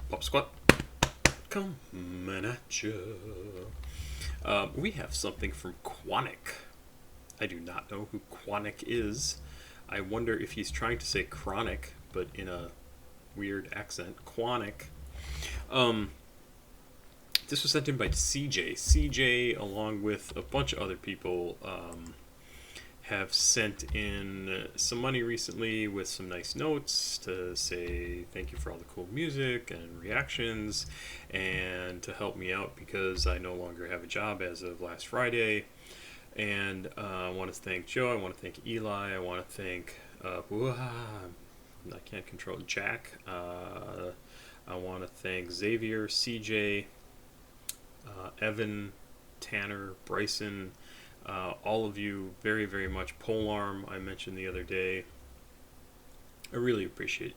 Pop Squat, coming at you. We have something from Quannnic. I do not know who Quannnic is. I wonder if he's trying to say chronic, but in a weird accent. Quannnic. This was sent in by CJ. CJ, along with a bunch of other people, have sent in some money recently with some nice notes to say thank you for all the cool music and reactions, and to help me out because I no longer have a job as of last Friday. And I want to thank Joe, I want to thank Eli, I want to thank I can't control Jack, I want to thank Xavier, CJ, Evan, Tanner, Bryson, all of you very, very much. Polearm, I mentioned the other day. I really appreciate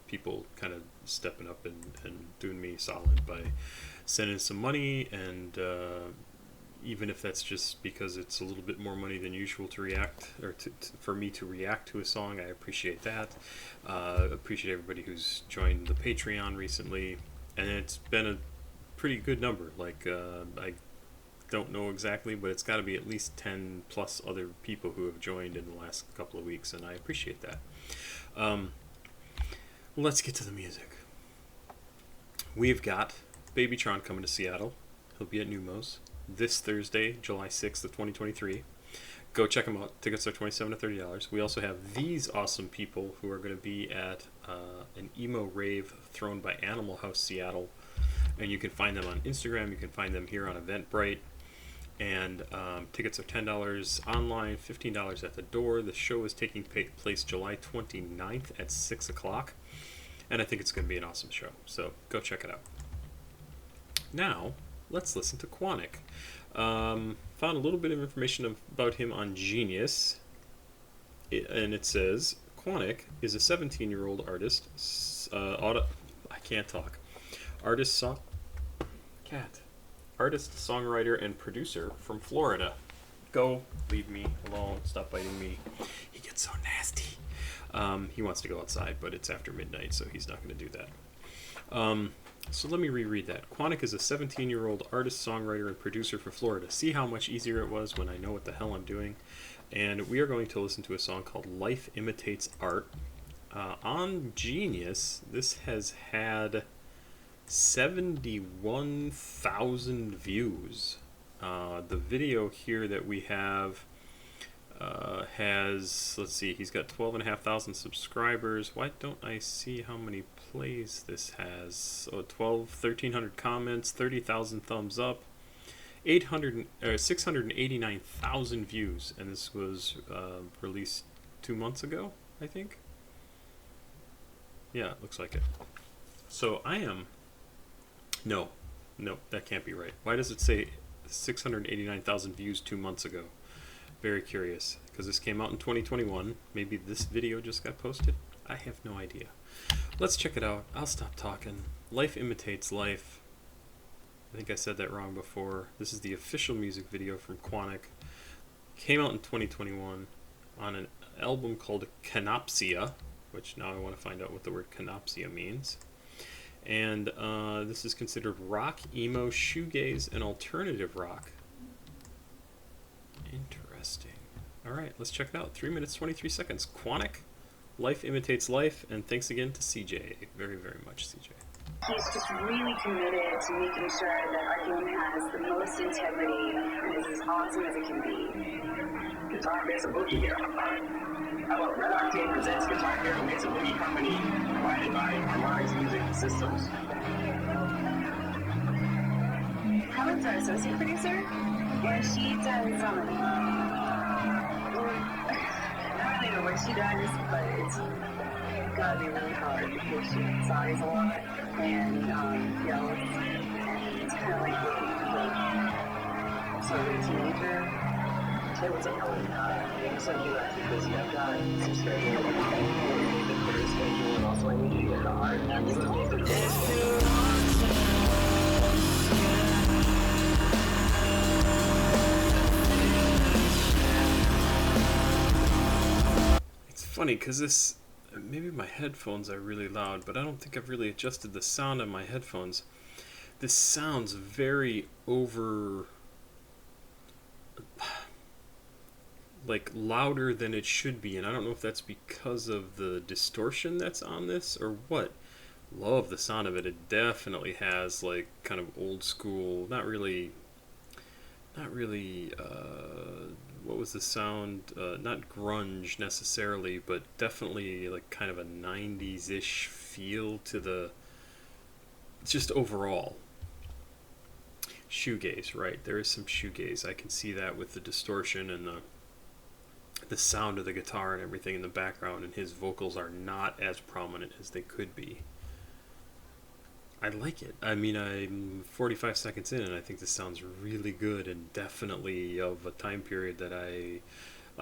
people kind of stepping up and doing me solid by sending some money, and even if that's just because it's a little bit more money than usual to react, or for me to react to a song, I appreciate that. Appreciate everybody who's joined the Patreon recently, and it's been a pretty good number. Like, I don't know exactly, but it's got to be at least 10 plus other people who have joined in the last couple of weeks, and I appreciate that. Let's get to the music. We've got Babytron coming to Seattle. He'll be at Numos this Thursday, July 6th of 2023. Go check them out. Tickets are $27 to $30. We also have these awesome people who are going to be at an emo rave thrown by Animal House Seattle, and you can find them on Instagram. You can find them here on Eventbrite. And tickets are $10 online, $15 at the door. The show is taking place July 29th at 6 o'clock. And I think it's going to be an awesome show. So go check it out. Now, let's listen to Quannnic. Found a little bit of information about him on Genius. And it says, Quannnic is a 17-year-old artist. I can't talk. Artist, songwriter, and producer from Florida. Go, leave me alone, stop biting me. He gets so nasty. He wants to go outside, but it's after midnight, so he's not going to do that. So let me reread that. Quannnic is a 17-year-old artist, songwriter, and producer from Florida. See how much easier it was when I know what the hell I'm doing? And we are going to listen to a song called Life Imitates Art. On Genius, this has had 71,000 views. The video here that we have has, let's see, he's got 12,500 subscribers. Why don't I see how many plays this has? So 1,300 comments, 30,000 thumbs up, 689,000 views, and this was released 2 months ago, I think. Yeah, it looks like it. So I am... No, that can't be right. Why does it say 689,000 views 2 months ago? Very curious, because this came out in 2021. Maybe this video just got posted? I have no idea. Let's check it out. I'll stop talking. Life Imitates Life. I think I said that wrong before. This is the official music video from Quannnic. Came out in 2021 on an album called Canopsia, which now I want to find out what the word Canopsia means. And this is considered rock, emo, shoegaze, and alternative rock. Interesting. Alright, let's check it out. 3 minutes, 23 seconds. Quannnic, Life Imitates Life, and thanks again to CJ. Very, very much, CJ. He's just really committed to making sure that our game has the most integrity and is as awesome as it can be. Guitar Mesa Boogie here. How about Red Octane presents Guitar Hero Mesa Boogie Company, provided by Harmonics Music Systems. Helen's our associate producer, and she does, I don't really know what she does, but it's gotta be really hard because she sighs a lot and yells, and it's kind of like the sort of teenager. Hey, what's up, Helen? I'm so you actually busy. I've got some schedule, the Twitter schedule, and also I need to get the art. It's funny because this maybe my headphones are really loud, but I don't think I've really adjusted the sound on my headphones. This sounds very over, like louder than it should be, and I don't know if that's because of the distortion that's on this or what. Love the sound of it. It definitely has like kind of old school, not really, what was the sound, not grunge necessarily, but definitely like kind of a 90s-ish feel to the, just overall. Shoegaze, right? There is some shoegaze. I can see that with the distortion and the sound of the guitar and everything in the background, and his vocals are not as prominent as they could be. I like it. I mean, I'm 45 seconds in, and I think this sounds really good, and definitely of a time period that I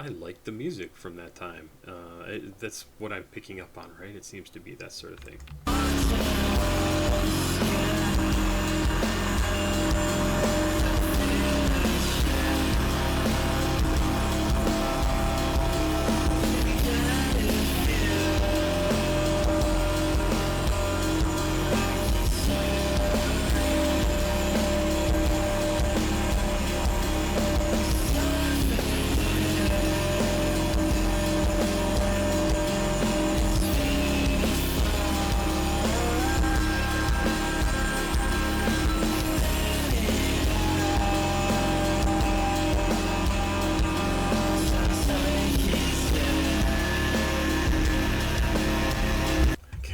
like the music from that time. That's what I'm picking up on, right? It seems to be that sort of thing.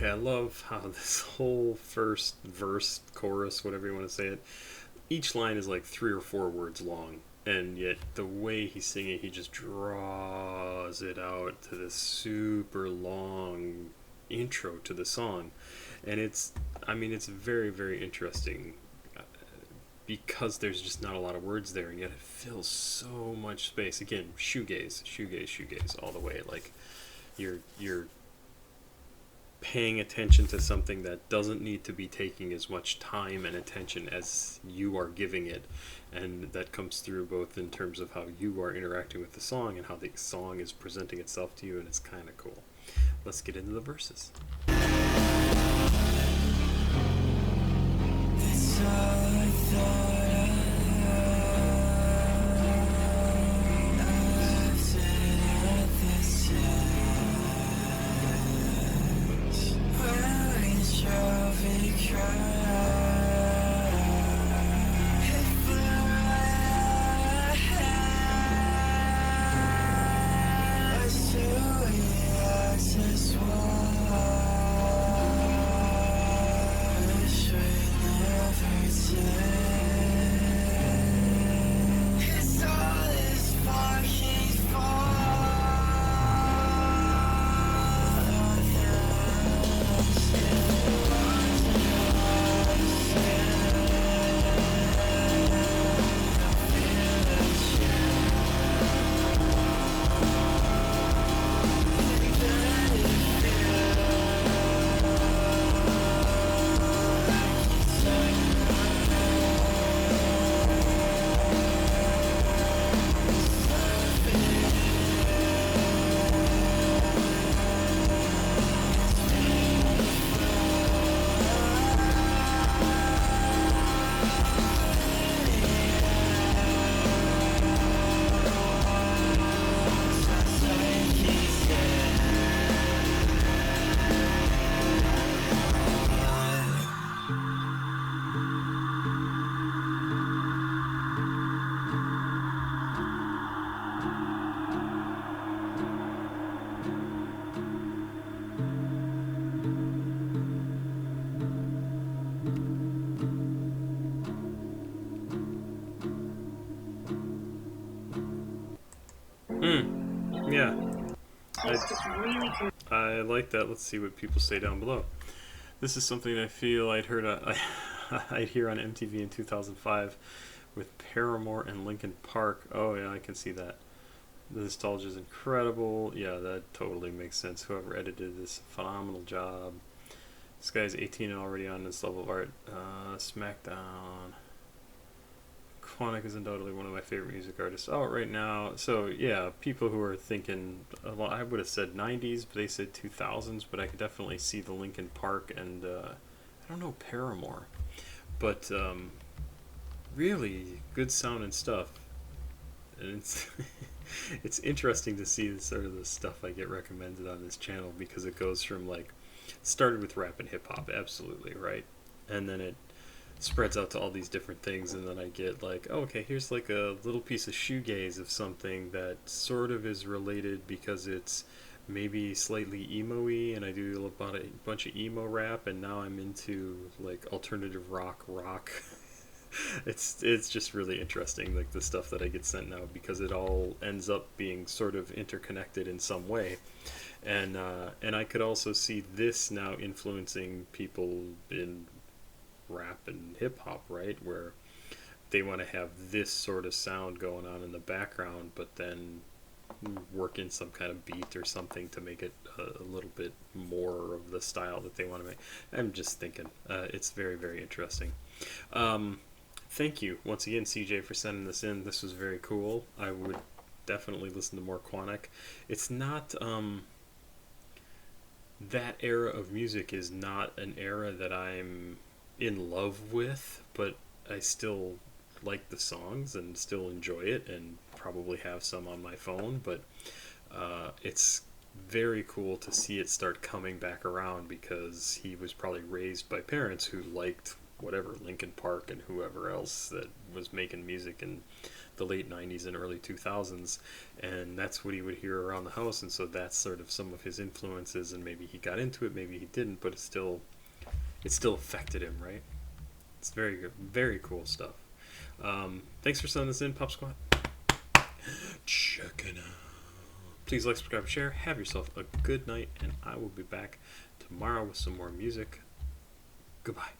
I love how this whole first verse, chorus, whatever you want to say it, each line is like 3 or 4 words long, and yet the way he's singing, he just draws it out to this super long intro to the song, and it's very, very interesting because there's just not a lot of words there, and yet it fills so much space. Again, shoegaze, shoegaze, shoegaze, all the way. Like you're paying attention to something that doesn't need to be taking as much time and attention as you are giving it, and that comes through both in terms of how you are interacting with the song and how the song is presenting itself to you, and it's kind of cool. Let's get into the verses. It's all I thought. Yeah. I like that. Let's see what people say down below. This is something I feel I'd hear on MTV in 2005 with Paramore and Linkin Park. Oh yeah, I can see that. The nostalgia is incredible. Yeah, that totally makes sense. Whoever edited this, phenomenal job. This guy's 18 and already on this level of art. SmackDown. Quannic is undoubtedly one of my favorite music artists out right now. So yeah, people who are thinking, well, I would have said 90s, but they said 2000s, but I could definitely see the Linkin Park and I don't know, Paramore. But really good sound and stuff. And it's it's interesting to see sort of the stuff I get recommended on this channel, because it goes from like, started with rap and hip hop, absolutely, right? And then it spreads out to all these different things, and then I get like, oh, okay, here's like a little piece of shoegaze of something that sort of is related because it's maybe slightly emo-y, and I do about a bunch of emo rap, and now I'm into like alternative rock. It's just really interesting, like the stuff that I get sent now, because it all ends up being sort of interconnected in some way. And I could also see this now influencing people in rap and hip hop, right? Where they want to have this sort of sound going on in the background, but then work in some kind of beat or something to make it a little bit more of the style that they want to make. I'm just thinking, it's very, very interesting. Thank you once again, CJ, for sending this in. This was very cool. I would definitely listen to more Quannnic. It's not that era of music is not an era that I'm in love with, but I still like the songs and still enjoy it, and probably have some on my phone. But it's very cool to see it start coming back around, because he was probably raised by parents who liked whatever, Linkin Park and whoever else that was making music in the late 90s and early 2000s, and that's what he would hear around the house. And so that's sort of some of his influences, and maybe he got into it, maybe he didn't, but it still affected him, right? It's very good, very cool stuff. Thanks for sending this in, Pop Squat. Check it out. Please like, subscribe, share. Have yourself a good night, and I will be back tomorrow with some more music. Goodbye.